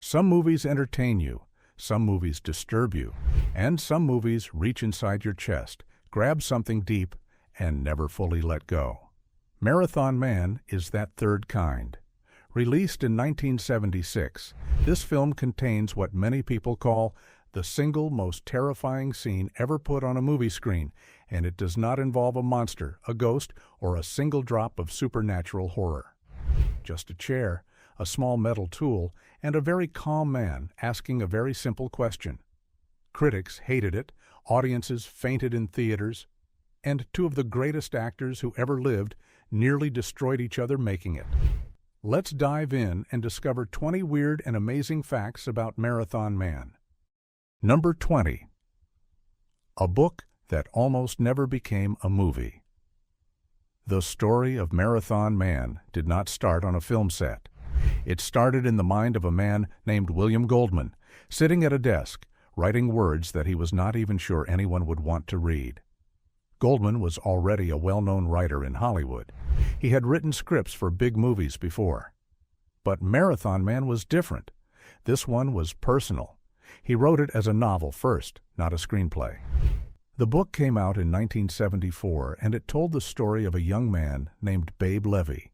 Some movies entertain you, some movies disturb you, and some movies reach inside your chest, grab something deep, and never fully let go. Marathon Man is that third kind. Released in 1976, this film contains what many people call the single most terrifying scene ever put on a movie screen, and it does not involve a monster, a ghost, or a single drop of supernatural horror. Just a chair, a small metal tool, and a very calm man asking a very simple question. Critics hated it, audiences fainted in theaters, and two of the greatest actors who ever lived nearly destroyed each other making it. Let's dive in and discover 20 weird and amazing facts about Marathon Man. Number 20. A book that almost never became a movie. The story of Marathon Man did not start on a film set. It started in the mind of a man named William Goldman, sitting at a desk, writing words that he was not even sure anyone would want to read. Goldman was already a well-known writer in Hollywood. He had written scripts for big movies before. But Marathon Man was different. This one was personal. He wrote it as a novel first, not a screenplay. The book came out in 1974, and it told the story of a young man named Babe Levy,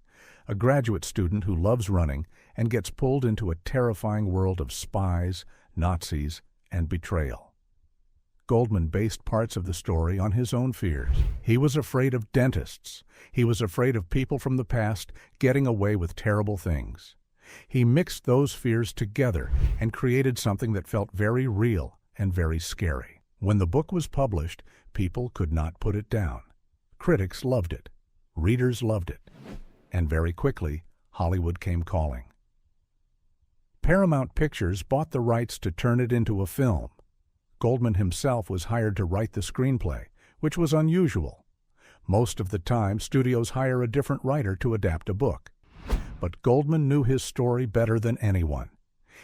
a graduate student who loves running and gets pulled into a terrifying world of spies, Nazis, and betrayal. Goldman based parts of the story on his own fears. He was afraid of dentists. He was afraid of people from the past getting away with terrible things. He mixed those fears together and created something that felt very real and very scary. When the book was published, people could not put it down. Critics loved it. Readers loved it. And very quickly, Hollywood came calling. Paramount Pictures bought the rights to turn it into a film. Goldman himself was hired to write the screenplay, which was unusual. Most of the time, studios hire a different writer to adapt a book. But Goldman knew his story better than anyone.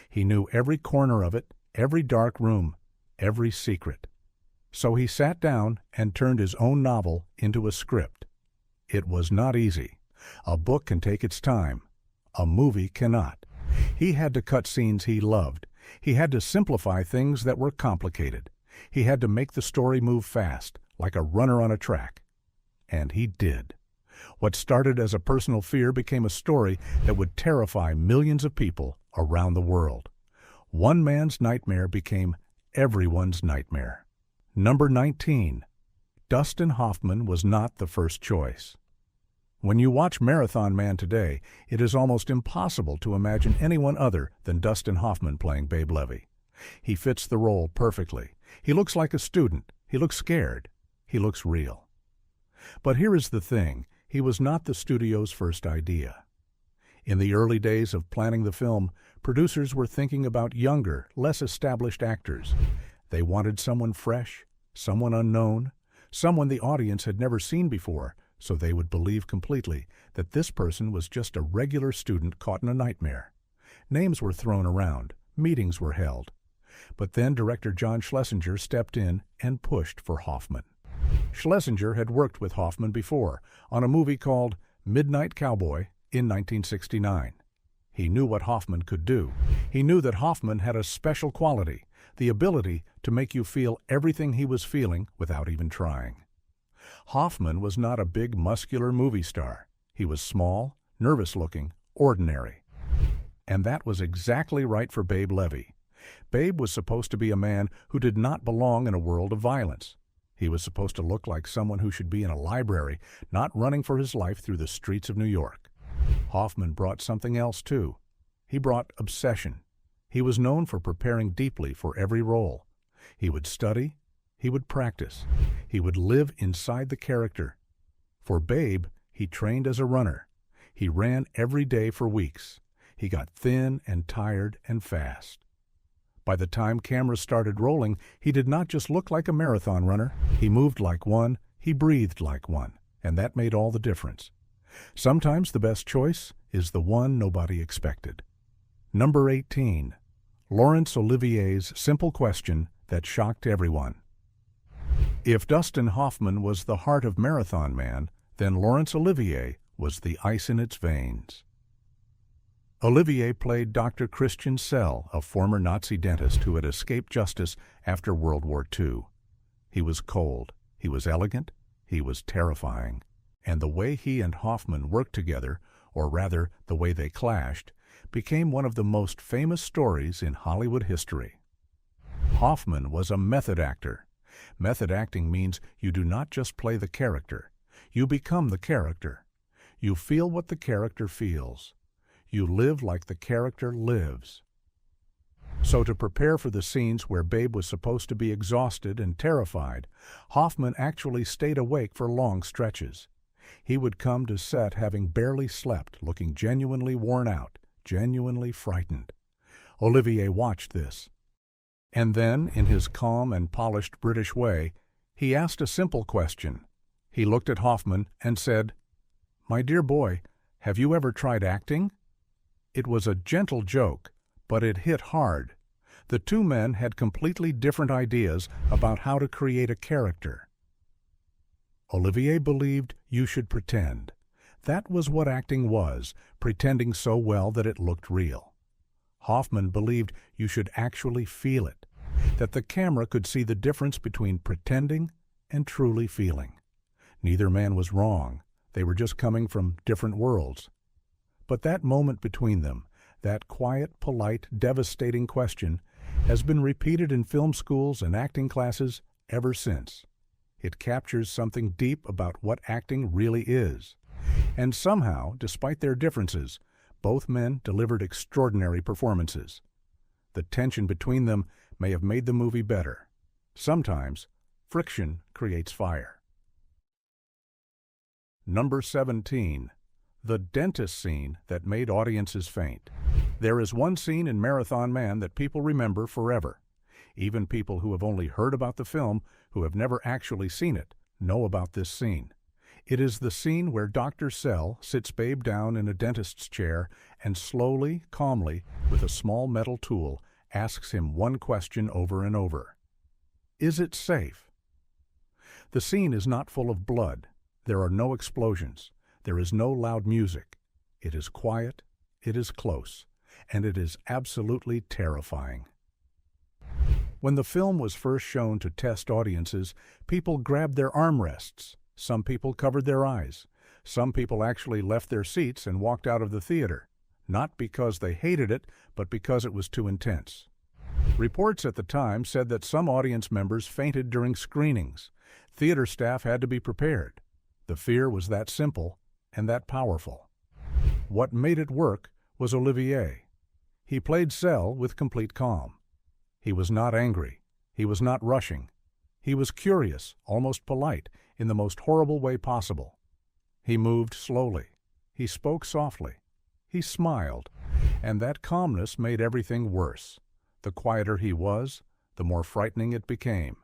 He knew every corner of it, every dark room, every secret. So he sat down and turned his own novel into a script. It was not easy. A book can take its time. A movie cannot. He had to cut scenes he loved. He had to simplify things that were complicated. He had to make the story move fast, like a runner on a track. And he did. What started as a personal fear became a story that would terrify millions of people around the world. One man's nightmare became everyone's nightmare. Number 19. Dustin Hoffman was not the first choice. When you watch Marathon Man today, it is almost impossible to imagine anyone other than Dustin Hoffman playing Babe Levy. He fits the role perfectly. He looks like a student. He looks scared. He looks real. But here is the thing. He was not the studio's first idea. In the early days of planning the film, producers were thinking about younger, less established actors. They wanted someone fresh, someone unknown, someone the audience had never seen before, so they would believe completely that this person was just a regular student caught in a nightmare. Names were thrown around, meetings were held. But then director John Schlesinger stepped in and pushed for Hoffman. Schlesinger had worked with Hoffman before on a movie called Midnight Cowboy in 1969. He knew what Hoffman could do. He knew that Hoffman had a special quality, the ability to make you feel everything he was feeling without even trying. Hoffman was not a big, muscular movie star. He was small, nervous-looking, ordinary. And that was exactly right for Babe Levy. Babe was supposed to be a man who did not belong in a world of violence. He was supposed to look like someone who should be in a library, not running for his life through the streets of New York. Hoffman brought something else, too. He brought obsession. He was known for preparing deeply for every role. He would study. He would practice. He would live inside the character. For Babe, he trained as a runner. He ran every day for weeks. He got thin and tired and fast. By the time cameras started rolling, he did not just look like a marathon runner. He moved like one. He breathed like one. And that made all the difference. Sometimes the best choice is the one nobody expected. Number 18. Laurence Olivier's simple question that shocked everyone. If Dustin Hoffman was the heart of Marathon Man, then Laurence Olivier was the ice in its veins. Olivier played Dr. Christian Sell, a former Nazi dentist who had escaped justice after World War II. He was cold, he was elegant, he was terrifying. And the way he and Hoffman worked together, or rather the way they clashed, became one of the most famous stories in Hollywood history. Hoffman was a method actor. Method acting means you do not just play the character. You become the character. You feel what the character feels. You live like the character lives. So to prepare for the scenes where Babe was supposed to be exhausted and terrified, Hoffman actually stayed awake for long stretches. He would come to set having barely slept, looking genuinely worn out, genuinely frightened. Olivier watched this. And then, in his calm and polished British way, he asked a simple question. He looked at Hoffman and said, "My dear boy, have you ever tried acting?" It was a gentle joke, but it hit hard. The two men had completely different ideas about how to create a character. Olivier believed you should pretend. That was what acting was, pretending so well that it looked real. Hoffman believed you should actually feel it, that the camera could see the difference between pretending and truly feeling. Neither man was wrong. They were just coming from different worlds. But that moment between them, that quiet, polite, devastating question, has been repeated in film schools and acting classes ever since. It captures something deep about what acting really is. And somehow, despite their differences, both men delivered extraordinary performances. The tension between them may have made the movie better. Sometimes, friction creates fire. Number 17. The dentist scene that made audiences faint. There is one scene in Marathon Man that people remember forever. Even people who have only heard about the film, who have never actually seen it, know about this scene. It is the scene where Dr. Sell sits Babe down in a dentist's chair and slowly, calmly, with a small metal tool, asks him one question over and over. Is it safe? The scene is not full of blood. There are no explosions. There is no loud music. It is quiet, it is close, and it is absolutely terrifying. When the film was first shown to test audiences, people grabbed their armrests. Some people covered their eyes. Some people actually left their seats and walked out of the theater, not because they hated it, but because it was too intense. Reports at the time said that some audience members fainted during screenings. Theater staff had to be prepared. The fear was that simple and that powerful. What made it work was Olivier. He played Sell with complete calm. He was not angry. He was not rushing. He was curious, almost polite, in the most horrible way possible. He moved slowly. He spoke softly. He smiled. And that calmness made everything worse. The quieter he was, the more frightening it became.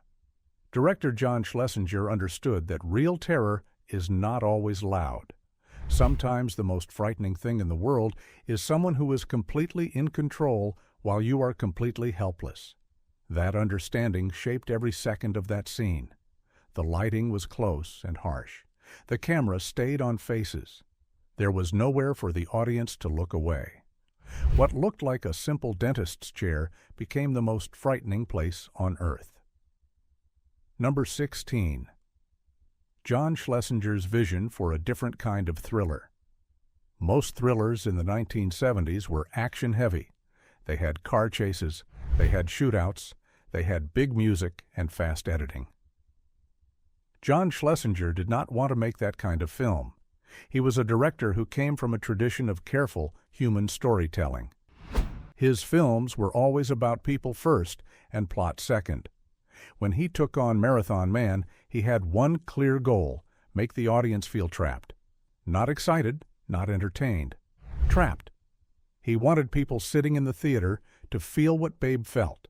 Director John Schlesinger understood that real terror is not always loud. Sometimes the most frightening thing in the world is someone who is completely in control while you are completely helpless. That understanding shaped every second of that scene. The lighting was close and harsh. The camera stayed on faces. There was nowhere for the audience to look away. What looked like a simple dentist's chair became the most frightening place on earth. Number 16. John Schlesinger's vision for a different kind of thriller. Most thrillers in the 1970s were action-heavy. They had car chases, they had shootouts, they had big music and fast editing. John Schlesinger did not want to make that kind of film. He was a director who came from a tradition of careful human storytelling. His films were always about people first and plot second. When he took on Marathon Man, he had one clear goal: make the audience feel trapped. Not excited, not entertained. Trapped. He wanted people sitting in the theater to feel what Babe felt.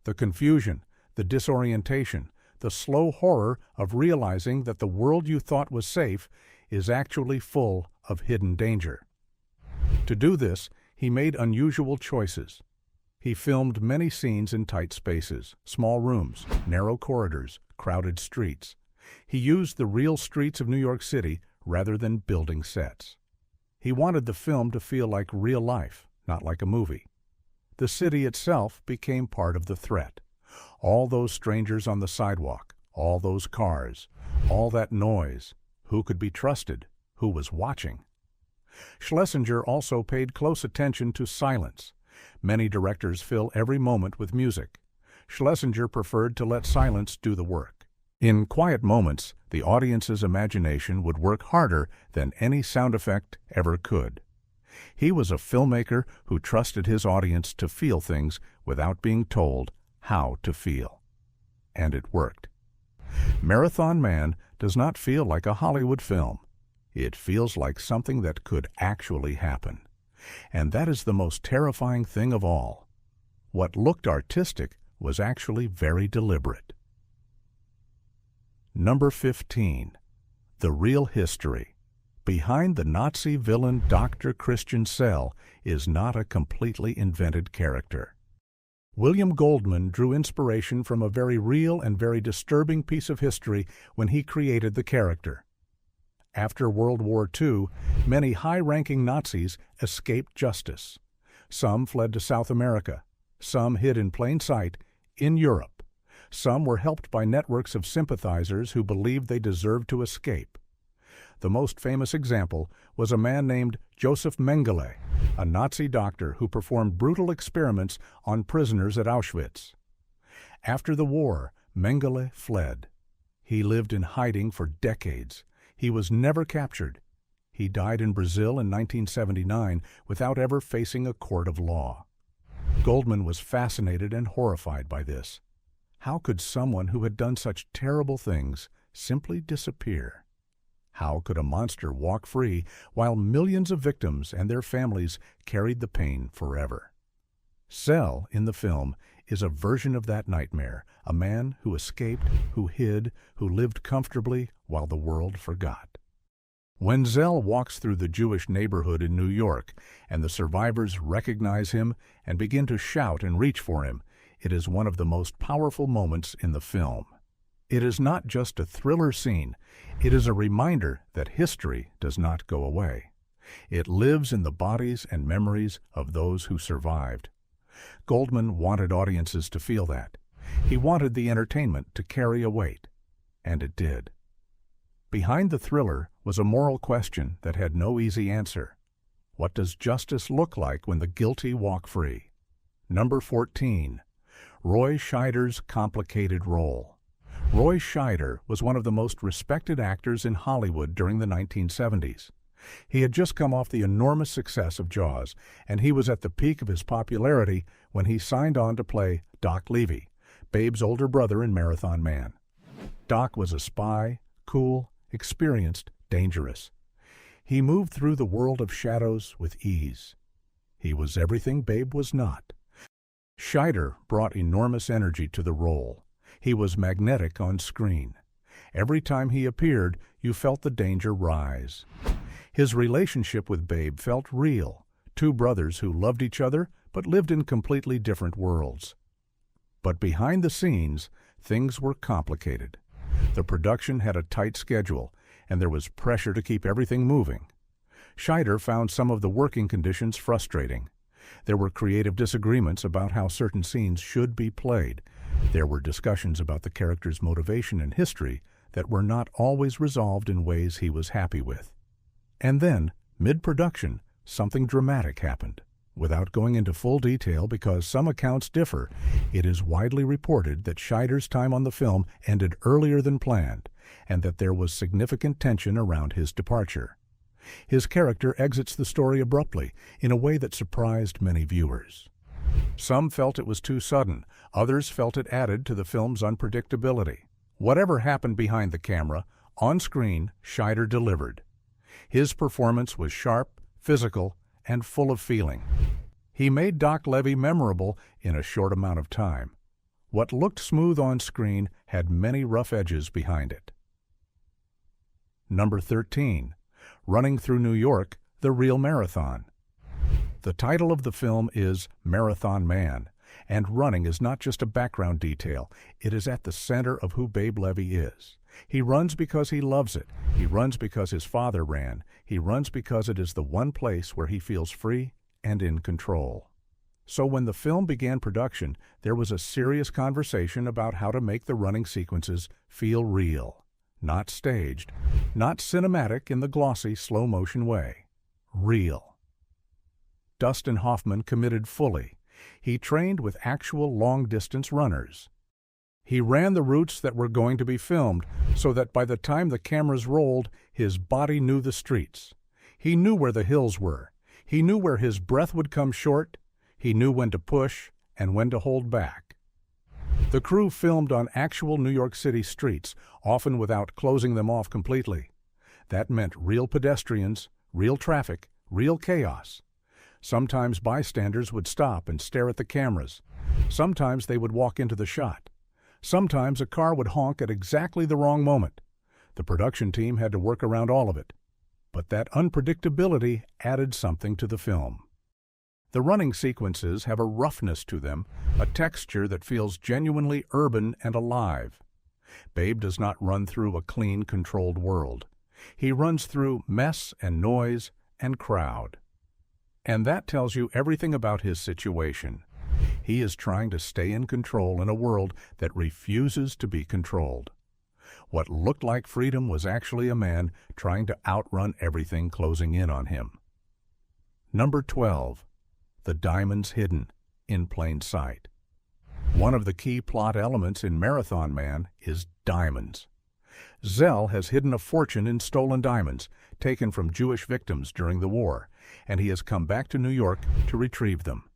The confusion, the disorientation, the slow horror of realizing that the world you thought was safe is actually full of hidden danger. To do this, he made unusual choices. He filmed many scenes in tight spaces, small rooms, narrow corridors, crowded streets. He used the real streets of New York City rather than building sets. He wanted the film to feel like real life, not like a movie. The city itself became part of the threat. All those strangers on the sidewalk, all those cars, all that noise. Who could be trusted? Who was watching? Schlesinger also paid close attention to silence. Many directors fill every moment with music. Schlesinger preferred to let silence do the work. In quiet moments, the audience's imagination would work harder than any sound effect ever could. He was a filmmaker who trusted his audience to feel things without being told how to feel. And it worked. Marathon Man does not feel like a Hollywood film. It feels like something that could actually happen. And that is the most terrifying thing of all. What looked artistic was actually very deliberate. Number 15. The Real History. Behind the Nazi villain Dr. Christian Sell is not a completely invented character. William Goldman drew inspiration from a very real and very disturbing piece of history when he created the character. After World War II, many high-ranking Nazis escaped justice. Some fled to South America. Some hid in plain sight in Europe. Some were helped by networks of sympathizers who believed they deserved to escape. The most famous example was a man named Joseph Mengele, a Nazi doctor who performed brutal experiments on prisoners at Auschwitz. After the war, Mengele fled. He lived in hiding for decades. He was never captured. He died in Brazil in 1979 without ever facing a court of law. Goldman was fascinated and horrified by this. How could someone who had done such terrible things simply disappear? How could a monster walk free while millions of victims and their families carried the pain forever? Sell, in the film, is a version of that nightmare, a man who escaped, who hid, who lived comfortably while the world forgot. When Zell walks through the Jewish neighborhood in New York and the survivors recognize him and begin to shout and reach for him, it is one of the most powerful moments in the film. It is not just a thriller scene, it is a reminder that history does not go away. It lives in the bodies and memories of those who survived. Goldman wanted audiences to feel that. He wanted the entertainment to carry a weight, and it did. Behind the thriller was a moral question that had no easy answer. What does justice look like when the guilty walk free? Number 14. Roy Scheider's complicated role. Roy Scheider was one of the most respected actors in Hollywood during the 1970s. He had just come off the enormous success of Jaws, and he was at the peak of his popularity when he signed on to play Doc Levy, Babe's older brother in Marathon Man. Doc was a spy, cool, experienced, dangerous. He moved through the world of shadows with ease. He was everything Babe was not. Scheider brought enormous energy to the role. He was magnetic on screen. Every time he appeared, you felt the danger rise. His relationship with Babe felt real, two brothers who loved each other but lived in completely different worlds. But behind the scenes, things were complicated. The production had a tight schedule, and there was pressure to keep everything moving. Scheider found some of the working conditions frustrating. There were creative disagreements about how certain scenes should be played. There were discussions about the character's motivation and history that were not always resolved in ways he was happy with. And then, mid-production, something dramatic happened. Without going into full detail because some accounts differ, it is widely reported that Scheider's time on the film ended earlier than planned, and that there was significant tension around his departure. His character exits the story abruptly, in a way that surprised many viewers. Some felt it was too sudden, others felt it added to the film's unpredictability. Whatever happened behind the camera, on screen, Scheider delivered. His performance was sharp, physical, and full of feeling. He made Doc Levy memorable in a short amount of time. What looked smooth on screen had many rough edges behind it. Number 13. Running Through New York, The Real Marathon. The title of the film is Marathon Man, and running is not just a background detail, it is at the center of who Babe Levy is. He runs because he loves it. He runs because his father ran. He runs because it is the one place where he feels free and in control. So when the film began production, there was a serious conversation about how to make the running sequences feel real, not staged, not cinematic in the glossy, slow-motion way. Real. Dustin Hoffman committed fully. He trained with actual long-distance runners. He ran the routes that were going to be filmed so that by the time the cameras rolled, his body knew the streets. He knew where the hills were. He knew where his breath would come short. He knew when to push and when to hold back. The crew filmed on actual New York City streets, often without closing them off completely. That meant real pedestrians, real traffic, real chaos. Sometimes bystanders would stop and stare at the cameras. Sometimes they would walk into the shot. Sometimes a car would honk at exactly the wrong moment. The production team had to work around all of it. But that unpredictability added something to the film. The running sequences have a roughness to them, a texture that feels genuinely urban and alive. Babe does not run through a clean, controlled world. He runs through mess and noise and crowd. And that tells you everything about his situation. He is trying to stay in control in a world that refuses to be controlled. What looked like freedom was actually a man trying to outrun everything closing in on him. Number 12. The diamonds hidden in plain sight. One of the key plot elements in Marathon Man is diamonds. Zell has hidden a fortune in stolen diamonds, taken from Jewish victims during the war, and he has come back to New York to retrieve them.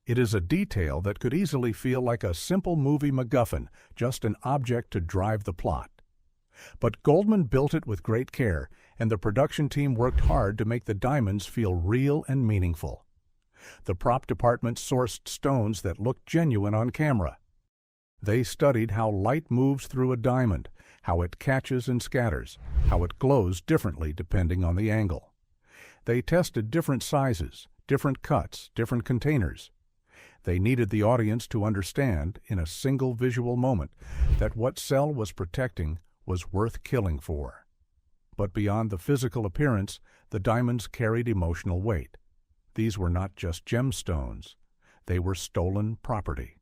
It is a detail that could easily feel like a simple movie MacGuffin, just an object to drive the plot. But Goldman built it with great care, and the production team worked hard to make the diamonds feel real and meaningful. The prop department sourced stones that looked genuine on camera. They studied how light moves through a diamond, how it catches and scatters, how it glows differently depending on the angle. They tested different sizes, different cuts, different containers. They needed the audience to understand, in a single visual moment, that what Zell was protecting was worth killing for. But beyond the physical appearance, the diamonds carried emotional weight. These were not just gemstones. They were stolen property.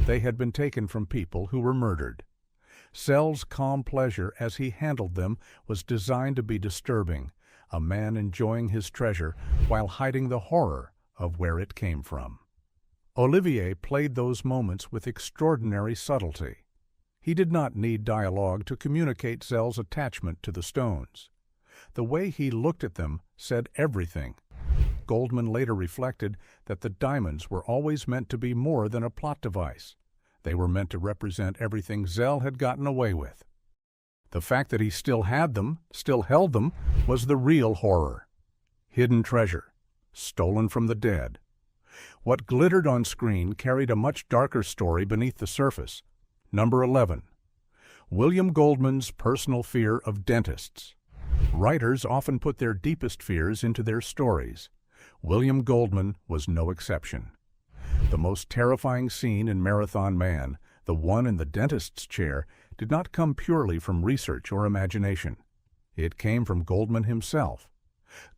They had been taken from people who were murdered. Zell's calm pleasure as he handled them was designed to be disturbing, a man enjoying his treasure while hiding the horror of where it came from. Olivier played those moments with extraordinary subtlety. He did not need dialogue to communicate Zell's attachment to the stones. The way he looked at them said everything. Goldman later reflected that the diamonds were always meant to be more than a plot device. They were meant to represent everything Zell had gotten away with. The fact that he still had them, still held them, was the real horror. Hidden treasure, stolen from the dead. What glittered on screen carried a much darker story beneath the surface. Number 11. William Goldman's personal fear of dentists. Writers often put their deepest fears into their stories. William Goldman was no exception. The most terrifying scene in Marathon Man, the one in the dentist's chair, did not come purely from research or imagination. It came from Goldman himself.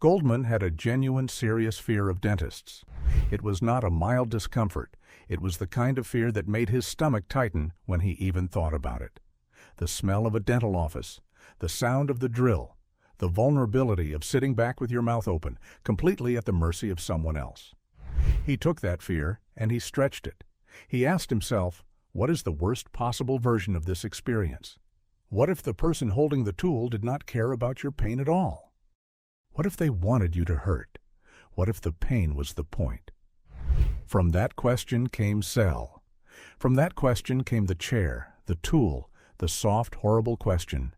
Goldman had a genuine, serious fear of dentists. It was not a mild discomfort. It was the kind of fear that made his stomach tighten when he even thought about it. The smell of a dental office, the sound of the drill, the vulnerability of sitting back with your mouth open, completely at the mercy of someone else. He took that fear and he stretched it. He asked himself, what is the worst possible version of this experience? What if the person holding the tool did not care about your pain at all? What if they wanted you to hurt? What if the pain was the point? From that question came Zell. From that question came the chair, the tool, the soft, horrible question.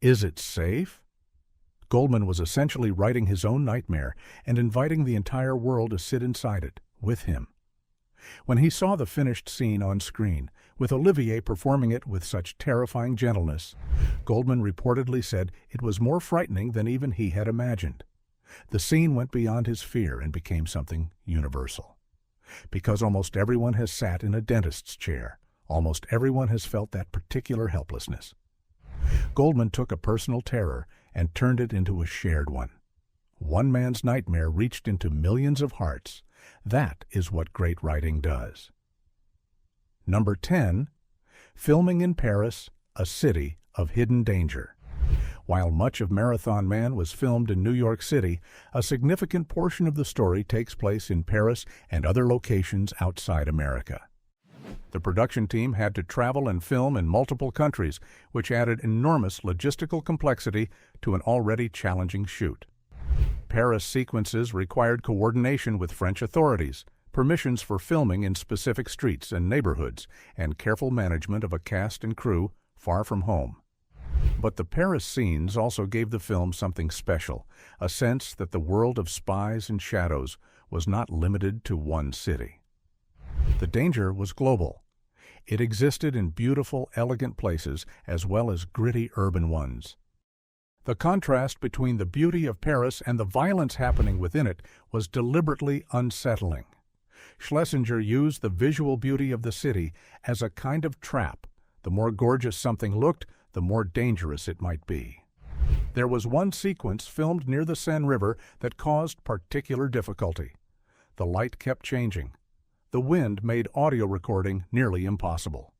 Is it safe? Goldman was essentially writing his own nightmare and inviting the entire world to sit inside it, with him. When he saw the finished scene on screen, with Olivier performing it with such terrifying gentleness, Goldman reportedly said it was more frightening than even he had imagined. The scene went beyond his fear and became something universal. Because almost everyone has sat in a dentist's chair, almost everyone has felt that particular helplessness. Goldman took a personal terror and turned it into a shared one. One man's nightmare reached into millions of hearts. That is what great writing does. Number 10. Filming in Paris, a city of hidden danger. While much of Marathon Man was filmed in New York City, a significant portion of the story takes place in Paris and other locations outside America. The production team had to travel and film in multiple countries, which added enormous logistical complexity to an already challenging shoot. Paris sequences required coordination with French authorities, permissions for filming in specific streets and neighborhoods, and careful management of a cast and crew far from home. But the Paris scenes also gave the film something special, a sense that the world of spies and shadows was not limited to one city. The danger was global. It existed in beautiful, elegant places as well as gritty urban ones. The contrast between the beauty of Paris and the violence happening within it was deliberately unsettling. Schlesinger used the visual beauty of the city as a kind of trap. The more gorgeous something looked, the more dangerous it might be. There was one sequence filmed near the Seine River that caused particular difficulty. The light kept changing. The wind made audio recording nearly impossible.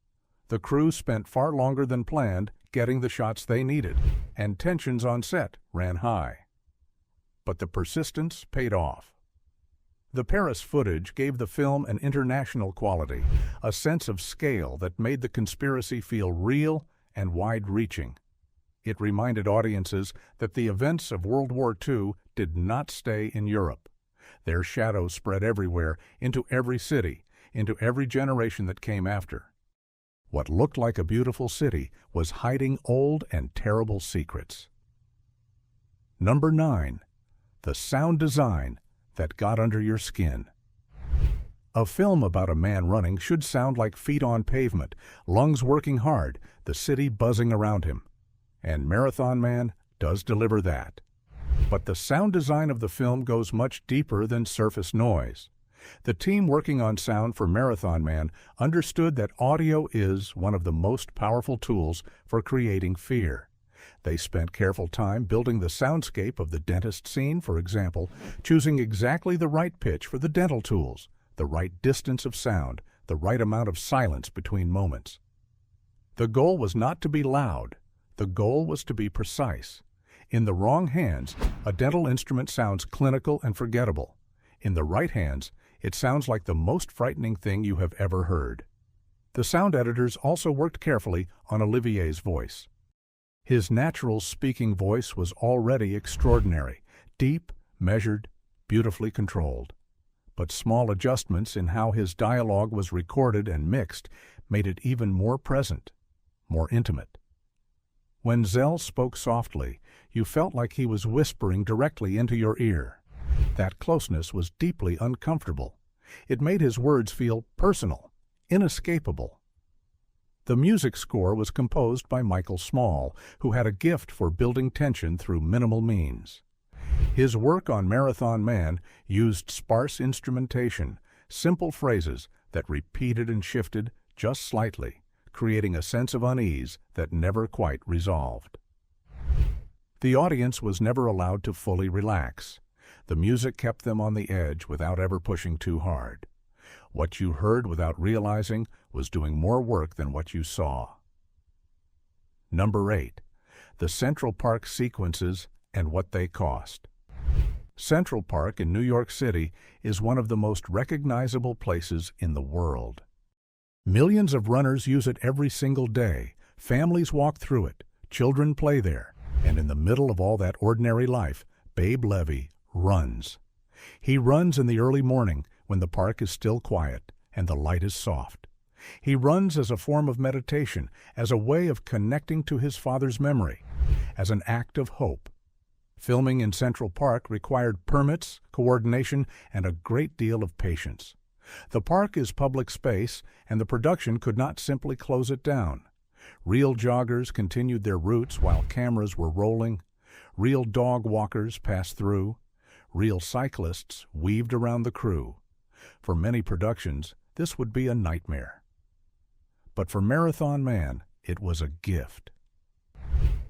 The crew spent far longer than planned getting the shots they needed, and tensions on set ran high. But the persistence paid off. The Paris footage gave the film an international quality, a sense of scale that made the conspiracy feel real and wide-reaching. It reminded audiences that the events of World War II did not stay in Europe. Their shadows spread everywhere, into every city, into every generation that came after. What looked like a beautiful city was hiding old and terrible secrets. Number 9. The sound design that got under your skin. A film about a man running should sound like feet on pavement, lungs working hard, the city buzzing around him. And Marathon Man does deliver that. But the sound design of the film goes much deeper than surface noise. The team working on sound for Marathon Man understood that audio is one of the most powerful tools for creating fear. They spent careful time building the soundscape of the dentist scene, for example, choosing exactly the right pitch for the dental tools, the right distance of sound, the right amount of silence between moments. The goal was not to be loud. The goal was to be precise. In the wrong hands, a dental instrument sounds clinical and forgettable. In the right hands, it sounds like the most frightening thing you have ever heard. The sound editors also worked carefully on Olivier's voice. His natural speaking voice was already extraordinary, deep, measured, beautifully controlled. But small adjustments in how his dialogue was recorded and mixed made it even more present, more intimate. When Zell spoke softly, you felt like he was whispering directly into your ear. That closeness was deeply uncomfortable. It made his words feel personal, inescapable. The music score was composed by Michael Small, who had a gift for building tension through minimal means. His work on Marathon Man used sparse instrumentation, simple phrases that repeated and shifted just slightly, creating a sense of unease that never quite resolved. The audience was never allowed to fully relax. The music kept them on the edge without ever pushing too hard. What you heard without realizing was doing more work than what you saw. Number 8. The Central Park sequences and what they cost. Central Park in New York City is one of the most recognizable places in the world. Millions of runners use it every single day. Families walk through it. Children play there. And in the middle of all that ordinary life, Babe Levy runs. He runs in the early morning when the park is still quiet and the light is soft. He runs as a form of meditation, as a way of connecting to his father's memory, as an act of hope. Filming in Central Park required permits, coordination, and a great deal of patience. The park is public space, and the production could not simply close it down. Real joggers continued their routes while cameras were rolling. Real dog walkers passed through. Real cyclists weaved around the crew. For many productions, this would be a nightmare. But for Marathon Man, it was a gift.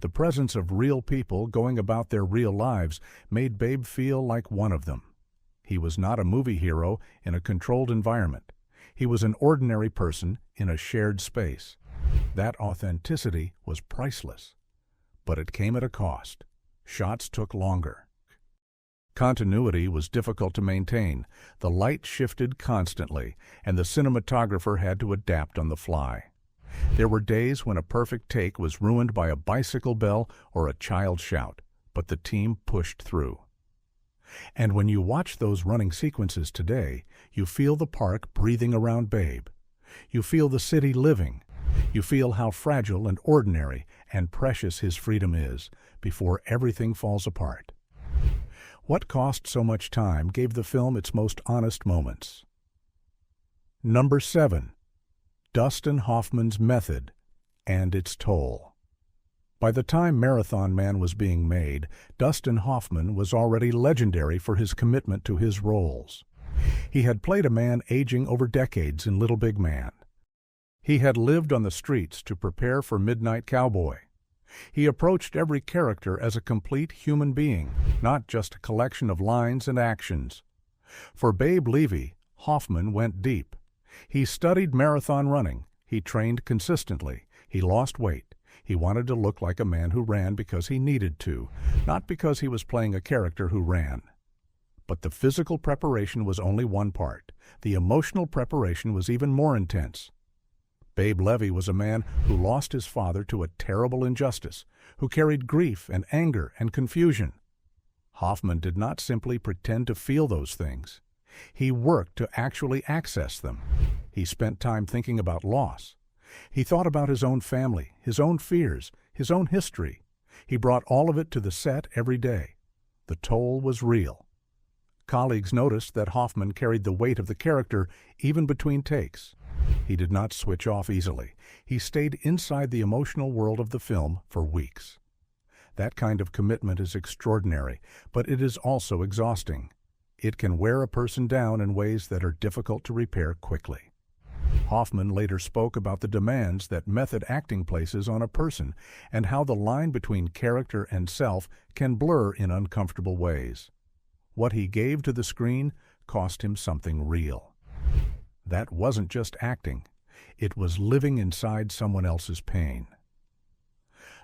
The presence of real people going about their real lives made Babe feel like one of them. He was not a movie hero in a controlled environment. He was an ordinary person in a shared space. That authenticity was priceless. But it came at a cost. Shots took longer. Continuity was difficult to maintain. The light shifted constantly, and the cinematographer had to adapt on the fly. There were days when a perfect take was ruined by a bicycle bell or a child shout, but the team pushed through. And when you watch those running sequences today, you feel the park breathing around Babe. You feel the city living. You feel how fragile and ordinary and precious his freedom is before everything falls apart. What cost so much time gave the film its most honest moments. Number 7. Dustin Hoffman's method and its toll. By the time Marathon Man was being made, Dustin Hoffman was already legendary for his commitment to his roles. He had played a man aging over decades in Little Big Man. He had lived on the streets to prepare for Midnight Cowboy. He approached every character as a complete human being, not just a collection of lines and actions. For Babe Levy, Hoffman went deep. He studied marathon running. He trained consistently. He lost weight. He wanted to look like a man who ran because he needed to, not because he was playing a character who ran. But the physical preparation was only one part. The emotional preparation was even more intense. Babe Levy was a man who lost his father to a terrible injustice, who carried grief and anger and confusion. Hoffman did not simply pretend to feel those things. He worked to actually access them. He spent time thinking about loss. He thought about his own family, his own fears, his own history. He brought all of it to the set every day. The toll was real. Colleagues noticed that Hoffman carried the weight of the character even between takes. He did not switch off easily. He stayed inside the emotional world of the film for weeks. That kind of commitment is extraordinary, but it is also exhausting. It can wear a person down in ways that are difficult to repair quickly. Hoffman later spoke about the demands that method acting places on a person and how the line between character and self can blur in uncomfortable ways. What he gave to the screen cost him something real. That wasn't just acting. It was living inside someone else's pain.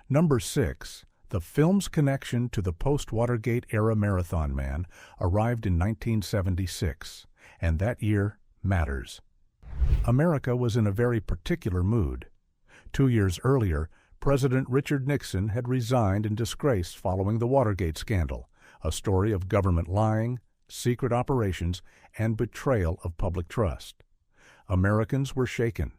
Number 6. The film's connection to the post-Watergate-era Marathon Man arrived in 1976, and that year matters. America was in a very particular mood. 2 years earlier, President Richard Nixon had resigned in disgrace following the Watergate scandal, a story of government lying, secret operations, and betrayal of public trust. Americans were shaken.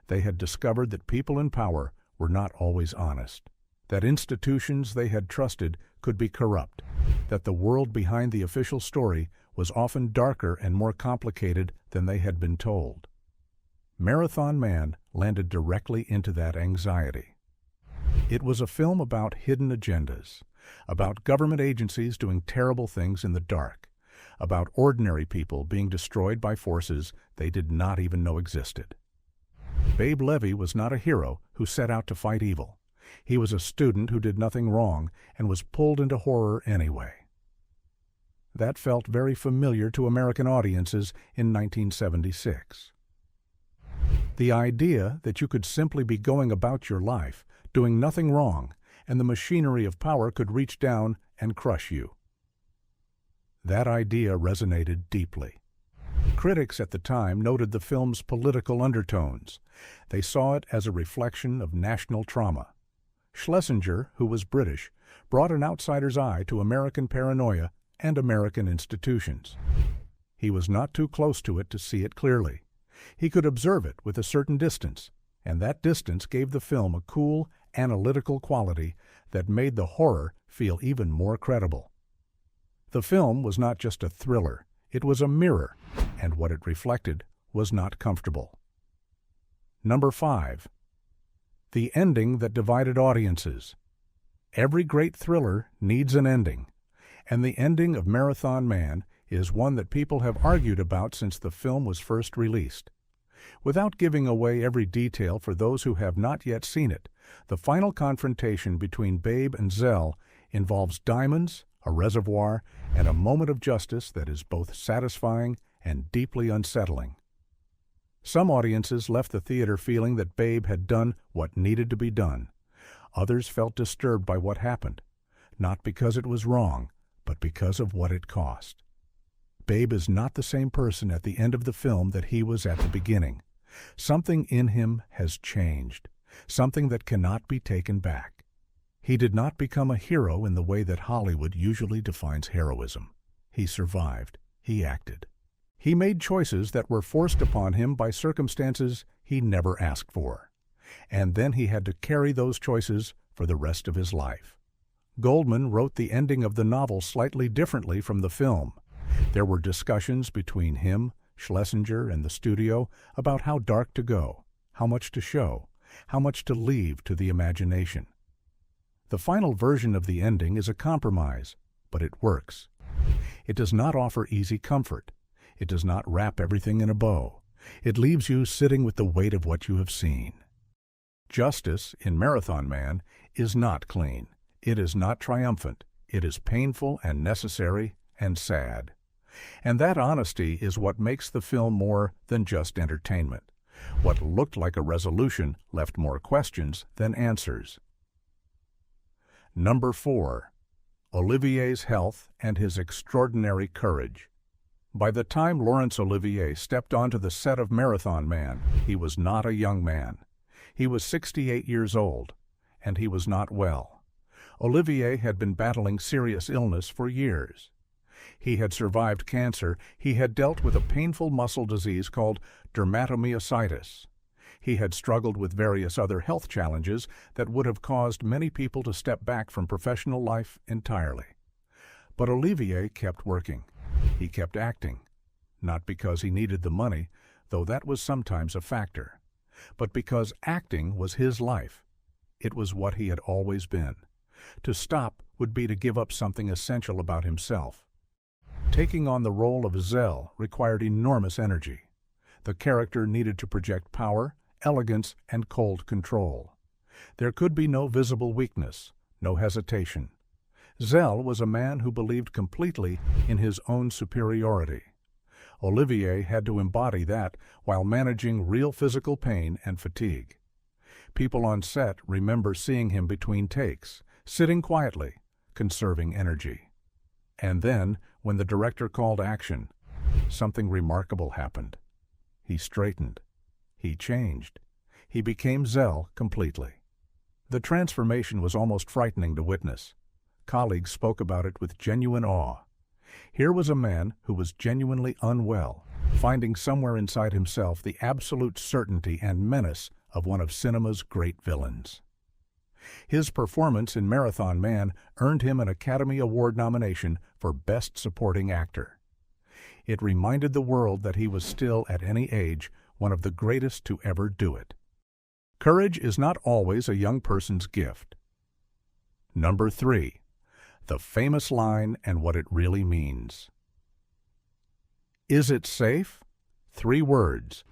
They had discovered that people in power were not always honest, that institutions they had trusted could be corrupt, that the world behind the official story was often darker and more complicated than they had been told. Marathon Man landed directly into that anxiety. It was a film about hidden agendas, about government agencies doing terrible things in the dark, about ordinary people being destroyed by forces they did not even know existed. Babe Levy was not a hero who set out to fight evil. He was a student who did nothing wrong and was pulled into horror anyway. That felt very familiar to American audiences in 1976. The idea that you could simply be going about your life, doing nothing wrong, and the machinery of power could reach down and crush you. That idea resonated deeply. Critics at the time noted the film's political undertones. They saw it as a reflection of national trauma. Schlesinger, who was British, brought an outsider's eye to American paranoia and American institutions. He was not too close to it to see it clearly. He could observe it with a certain distance, and that distance gave the film a cool, analytical quality that made the horror feel even more credible. The film was not just a thriller, it was a mirror, and what it reflected was not comfortable. Number 5. The ending that divided audiences. Every great thriller needs an ending, and the ending of Marathon Man is one that people have argued about since the film was first released. Without giving away every detail for those who have not yet seen it, the final confrontation between Babe and Zell involves diamonds, a reservoir, and a moment of justice that is both satisfying and deeply unsettling. Some audiences left the theater feeling that Babe had done what needed to be done. Others felt disturbed by what happened, not because it was wrong, but because of what it cost. Babe is not the same person at the end of the film that he was at the beginning. Something in him has changed, something that cannot be taken back. He did not become a hero in the way that Hollywood usually defines heroism. He survived. He acted. He made choices that were forced upon him by circumstances he never asked for. And then he had to carry those choices for the rest of his life. Goldman wrote the ending of the novel slightly differently from the film. There were discussions between him, Schlesinger, and the studio about how dark to go, how much to show, how much to leave to the imagination. The final version of the ending is a compromise, but it works. It does not offer easy comfort. It does not wrap everything in a bow. It leaves you sitting with the weight of what you have seen. Justice, in Marathon Man, is not clean. It is not triumphant. It is painful and necessary and sad. And that honesty is what makes the film more than just entertainment. What looked like a resolution left more questions than answers. Number 4. Olivier's health and his extraordinary courage. By the time Laurence Olivier stepped onto the set of Marathon Man, he was not a young man. He was 68 years old, and he was not well. Olivier had been battling serious illness for years. He had survived cancer. He had dealt with a painful muscle disease called dermatomyositis. He had struggled with various other health challenges that would have caused many people to step back from professional life entirely. But Olivier kept working. He kept acting, not because he needed the money, though that was sometimes a factor, but because acting was his life. It was what he had always been. To stop would be to give up something essential about himself. Taking on the role of Zell required enormous energy. The character needed to project power, elegance, and cold control. There could be no visible weakness, no hesitation. Zell was a man who believed completely in his own superiority. Olivier had to embody that while managing real physical pain and fatigue. People on set remember seeing him between takes, sitting quietly, conserving energy. And then, when the director called action, something remarkable happened. He straightened. He changed. He became Zell completely. The transformation was almost frightening to witness. Colleagues spoke about it with genuine awe. Here was a man who was genuinely unwell, finding somewhere inside himself the absolute certainty and menace of one of cinema's great villains. His performance in Marathon Man earned him an Academy Award nomination for Best Supporting Actor. It reminded the world that he was still, at any age, one of the greatest to ever do it. Courage is not always a young person's gift. Number 3. The famous line and what it really means. Is it safe? 3 words.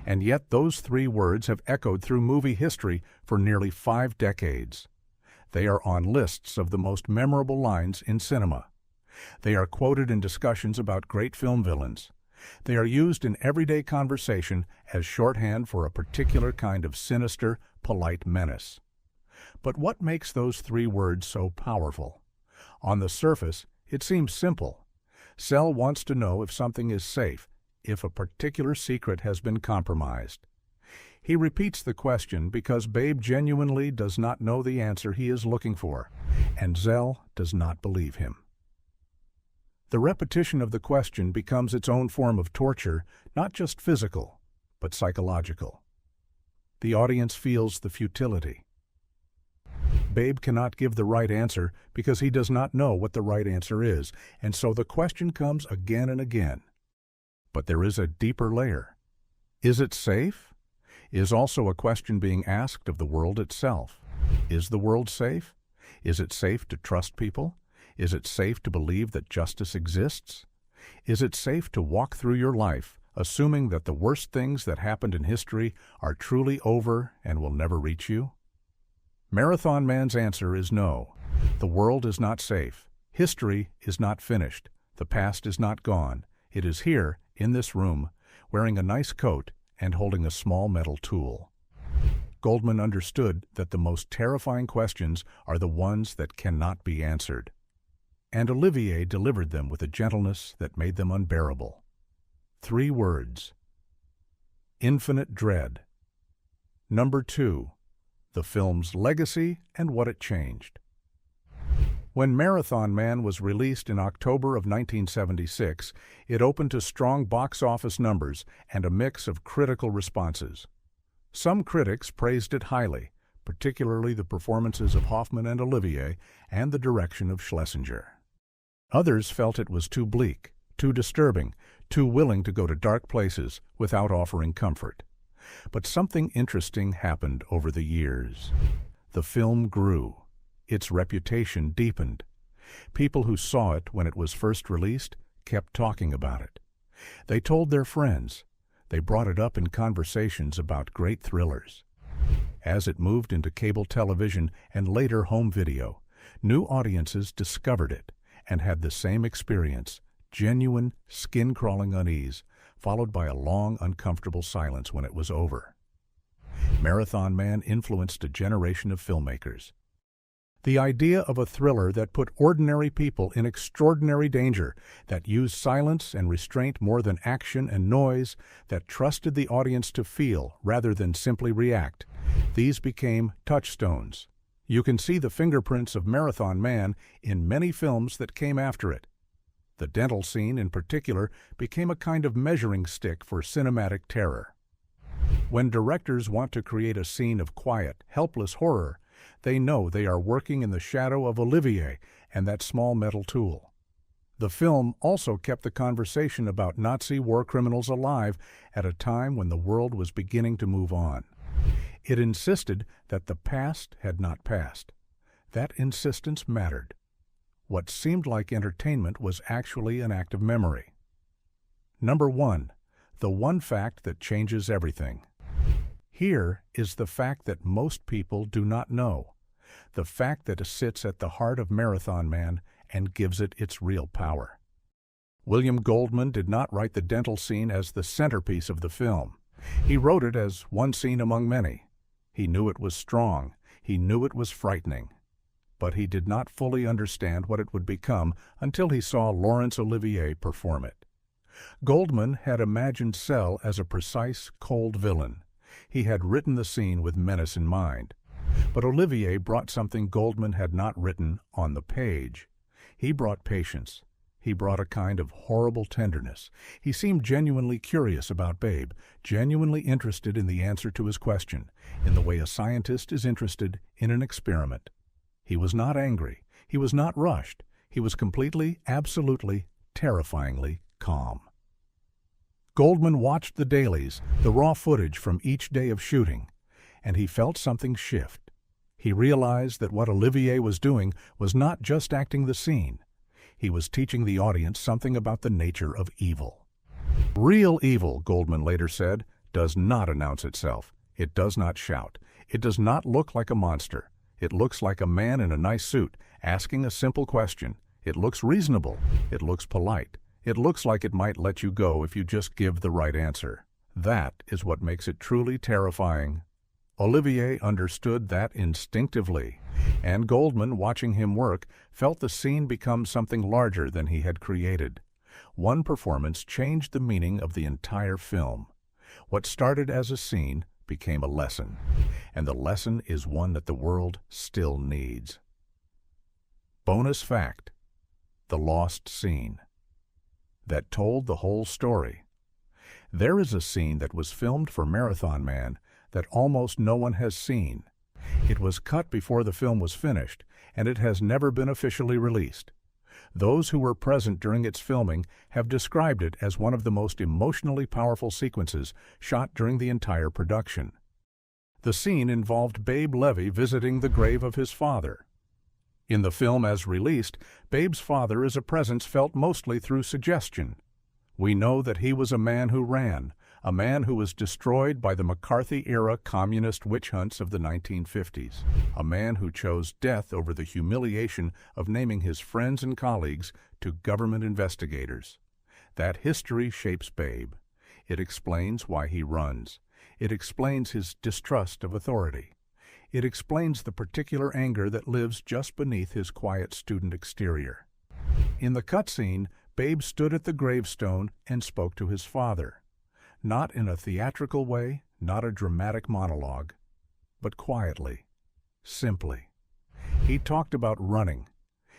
And yet those 3 words have echoed through movie history for nearly 5 decades. They are on lists of the most memorable lines in cinema. They are quoted in discussions about great film villains. They are used in everyday conversation as shorthand for a particular kind of sinister, polite menace. But what makes those 3 words so powerful? On the surface, it seems simple. Zell wants to know if something is safe, if a particular secret has been compromised. He repeats the question because Babe genuinely does not know the answer he is looking for, and Zell does not believe him. The repetition of the question becomes its own form of torture, not just physical, but psychological. The audience feels the futility. Babe cannot give the right answer because he does not know what the right answer is, and so the question comes again and again. But there is a deeper layer. Is it safe? Is also a question being asked of the world itself. Is the world safe? Is it safe to trust people? Is it safe to believe that justice exists? Is it safe to walk through your life assuming that the worst things that happened in history are truly over and will never reach you? Marathon Man's answer is no. The world is not safe. History is not finished. The past is not gone. It is here, in this room, wearing a nice coat and holding a small metal tool. Goldman understood that the most terrifying questions are the ones that cannot be answered. And Olivier delivered them with a gentleness that made them unbearable. 3 words. Infinite dread. Number 2. The film's legacy and what it changed. When Marathon Man was released in October of 1976, it opened to strong box office numbers and a mix of critical responses. Some critics praised it highly, particularly the performances of Hoffman and Olivier and the direction of Schlesinger. Others felt it was too bleak, too disturbing, too willing to go to dark places without offering comfort. But something interesting happened over the years. The film grew. Its reputation deepened. People who saw it when it was first released kept talking about it. They told their friends. They brought it up in conversations about great thrillers. As it moved into cable television and later home video, new audiences discovered it and had the same experience, genuine, skin-crawling unease, followed by a long, uncomfortable silence when it was over. Marathon Man influenced a generation of filmmakers. The idea of a thriller that put ordinary people in extraordinary danger, that used silence and restraint more than action and noise, that trusted the audience to feel rather than simply react, these became touchstones. You can see the fingerprints of Marathon Man in many films that came after it. The dental scene, in particular, became a kind of measuring stick for cinematic terror. When directors want to create a scene of quiet, helpless horror, they know they are working in the shadow of Olivier and that small metal tool. The film also kept the conversation about Nazi war criminals alive at a time when the world was beginning to move on. It insisted that the past had not passed. That insistence mattered. What seemed like entertainment was actually an act of memory. Number 1. The one fact that changes everything. Here is the fact that most people do not know, the fact that sits at the heart of Marathon Man and gives it its real power. William Goldman did not write the dental scene as the centerpiece of the film. He wrote it as one scene among many. He knew it was strong. He knew it was frightening. But he did not fully understand what it would become until he saw Laurence Olivier perform it. Goldman had imagined Cell as a precise, cold villain. He had written the scene with menace in mind. But Olivier brought something Goldman had not written on the page. He brought patience. He brought a kind of horrible tenderness. He seemed genuinely curious about Babe, genuinely interested in the answer to his question, in the way a scientist is interested in an experiment. He was not angry. He was not rushed. He was completely, absolutely, terrifyingly calm. Goldman watched the dailies, the raw footage from each day of shooting, and he felt something shift. He realized that what Olivier was doing was not just acting the scene. He was teaching the audience something about the nature of evil. Real evil, Goldman later said, does not announce itself. It does not shout. It does not look like a monster. It looks like a man in a nice suit, asking a simple question. It looks reasonable. It looks polite. It looks like it might let you go if you just give the right answer. That is what makes it truly terrifying. Olivier understood that instinctively, and Goldman, watching him work, felt the scene become something larger than he had created. One performance changed the meaning of the entire film. What started as a scene became a lesson, and the lesson is one that the world still needs. Bonus fact: the lost scene that told the whole story. There is a scene that was filmed for Marathon Man that almost no one has seen. It was cut before the film was finished, and it has never been officially released. Those who were present during its filming have described it as one of the most emotionally powerful sequences shot during the entire production. The scene involved Babe Levy visiting the grave of his father. In the film as released, Babe's father is a presence felt mostly through suggestion. We know that he was a man who ran, a man who was destroyed by the McCarthy-era communist witch hunts of the 1950s, a man who chose death over the humiliation of naming his friends and colleagues to government investigators. That history shapes Babe. It explains why he runs. It explains his distrust of authority. It explains the particular anger that lives just beneath his quiet student exterior. In the cutscene, Babe stood at the gravestone and spoke to his father. Not in a theatrical way, not a dramatic monologue, but quietly, simply. He talked about running.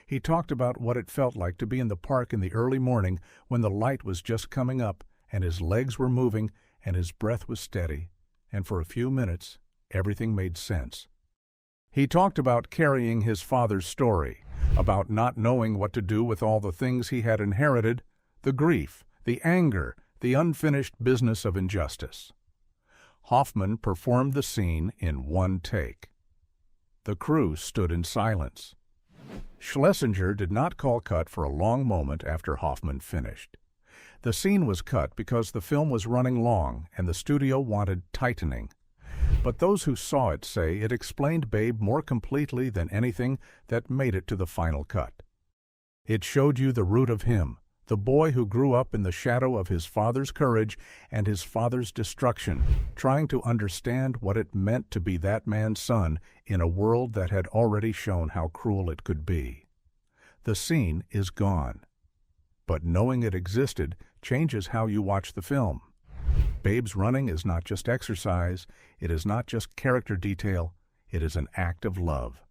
He talked about what it felt like to be in the park in the early morning when the light was just coming up and his legs were moving and his breath was steady, and for a few minutes, everything made sense. He talked about carrying his father's story, about not knowing what to do with all the things he had inherited, the grief, the anger, the unfinished business of injustice. Hoffman performed the scene in one take. The crew stood in silence. Schlesinger did not call cut for a long moment after Hoffman finished. The scene was cut because the film was running long and the studio wanted tightening. But those who saw it say it explained Babe more completely than anything that made it to the final cut. It showed you the root of him, the boy who grew up in the shadow of his father's courage and his father's destruction, trying to understand what it meant to be that man's son in a world that had already shown how cruel it could be. The scene is gone, but knowing it existed changes how you watch the film. Babe's running is not just exercise, it is not just character detail, it is an act of love.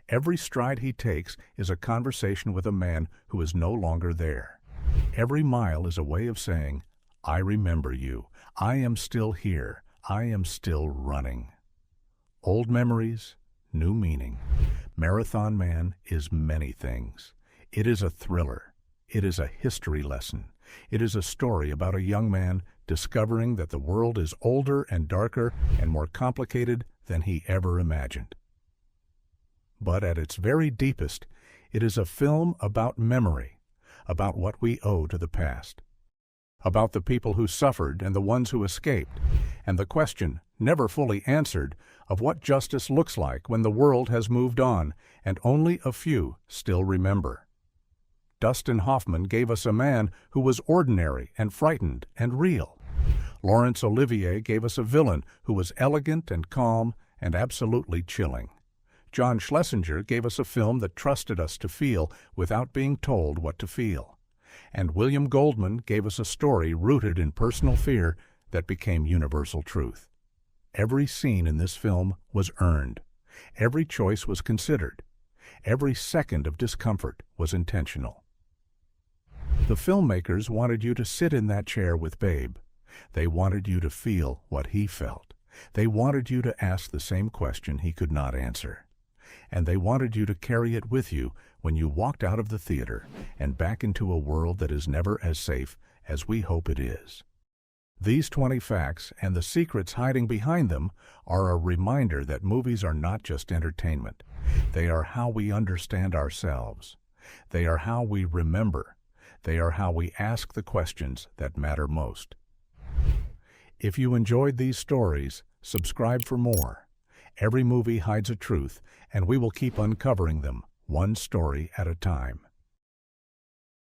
Every stride he takes is a conversation with a man who is no longer there. Every mile is a way of saying, I remember you, I am still here, I am still running. Old memories, new meaning. Marathon Man is many things. It is a thriller. It is a history lesson. It is a story about a young man discovering that the world is older and darker and more complicated than he ever imagined. But at its very deepest, it is a film about memory, about what we owe to the past, about the people who suffered and the ones who escaped, and the question, never fully answered, of what justice looks like when the world has moved on and only a few still remember. Dustin Hoffman gave us a man who was ordinary and frightened and real. Laurence Olivier gave us a villain who was elegant and calm and absolutely chilling. John Schlesinger gave us a film that trusted us to feel without being told what to feel. And William Goldman gave us a story rooted in personal fear that became universal truth. Every scene in this film was earned. Every choice was considered. Every second of discomfort was intentional. The filmmakers wanted you to sit in that chair with Babe. They wanted you to feel what he felt. They wanted you to ask the same question he could not answer. And they wanted you to carry it with you when you walked out of the theater and back into a world that is never as safe as we hope it is. These 20 facts and the secrets hiding behind them are a reminder that movies are not just entertainment. They are how we understand ourselves. They are how we remember. They are how we ask the questions that matter most. If you enjoyed these stories, subscribe for more. Every movie hides a truth, and we will keep uncovering them, one story at a time.